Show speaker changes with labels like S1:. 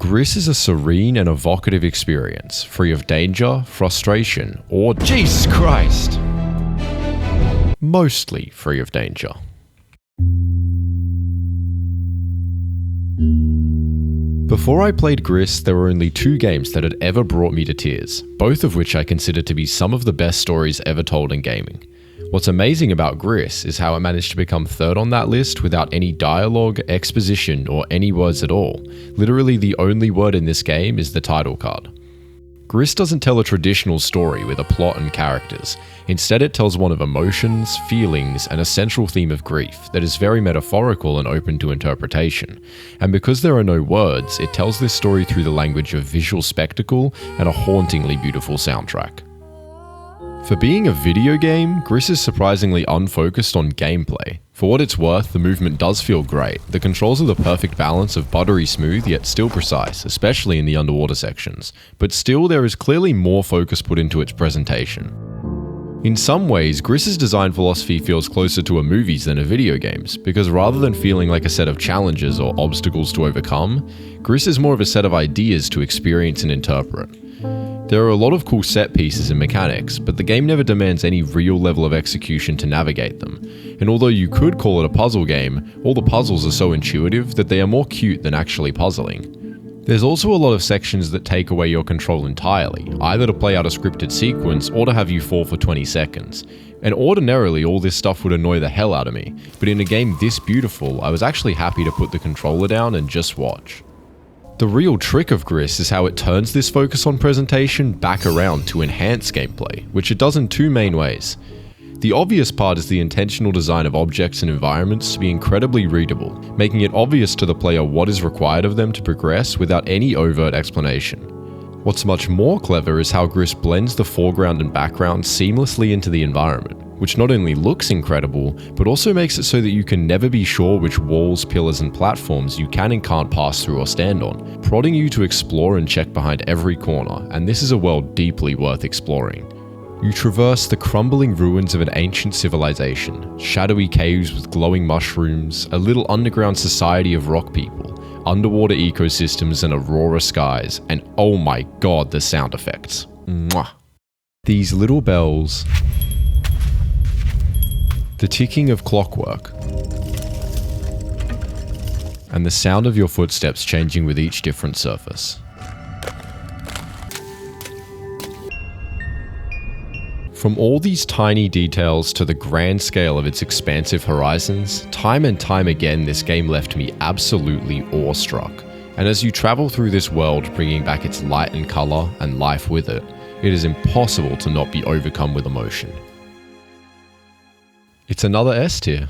S1: GRIS is a serene and evocative experience, free of danger, frustration, or Jesus Christ! Mostly free of danger. Before I played GRIS, there were only 2 games that had ever brought me to tears, both of which I consider to be some of the best stories ever told in gaming. What's amazing about GRIS is how it managed to become third on that list without any dialogue, exposition, or any words at all. Literally the only word in this game is the title card. GRIS doesn't tell a traditional story with a plot and characters. Instead, it tells one of emotions, feelings, and a central theme of grief that is very metaphorical and open to interpretation. And because there are no words, it tells this story through the language of visual spectacle and a hauntingly beautiful soundtrack. For being a video game, GRIS is surprisingly unfocused on gameplay. For what it's worth, the movement does feel great. The controls are the perfect balance of buttery smooth yet still precise, especially in the underwater sections. But still, there is clearly more focus put into its presentation. In some ways, GRIS's design philosophy feels closer to a movie's than a video game's, because rather than feeling like a set of challenges or obstacles to overcome, GRIS is more of a set of ideas to experience and interpret. There are a lot of cool set pieces and mechanics, but the game never demands any real level of execution to navigate them. And although you could call it a puzzle game, all the puzzles are so intuitive that they are more cute than actually puzzling. There's also a lot of sections that take away your control entirely, either to play out a scripted sequence or to have you fall for 20 seconds. And ordinarily all this stuff would annoy the hell out of me, but in a game this beautiful, I was actually happy to put the controller down and just watch. The real trick of GRIS is how it turns this focus on presentation back around to enhance gameplay, which it does in 2 main ways. The obvious part is the intentional design of objects and environments to be incredibly readable, making it obvious to the player what is required of them to progress without any overt explanation. What's much more clever is how GRIS blends the foreground and background seamlessly into the environment, which not only looks incredible, but also makes it so that you can never be sure which walls, pillars, and platforms you can and can't pass through or stand on, prodding you to explore and check behind every corner, and this is a world deeply worth exploring. You traverse the crumbling ruins of an ancient civilization, shadowy caves with glowing mushrooms, a little underground society of rock people, underwater ecosystems and aurora skies, and oh my god, the sound effects. Mwah. These little bells, the ticking of clockwork, and the sound of your footsteps changing with each different surface. From all these tiny details to the grand scale of its expansive horizons, time and time again this game left me absolutely awestruck. And as you travel through this world bringing back its light and colour and life with it, it is impossible to not be overcome with emotion. It's another S tier.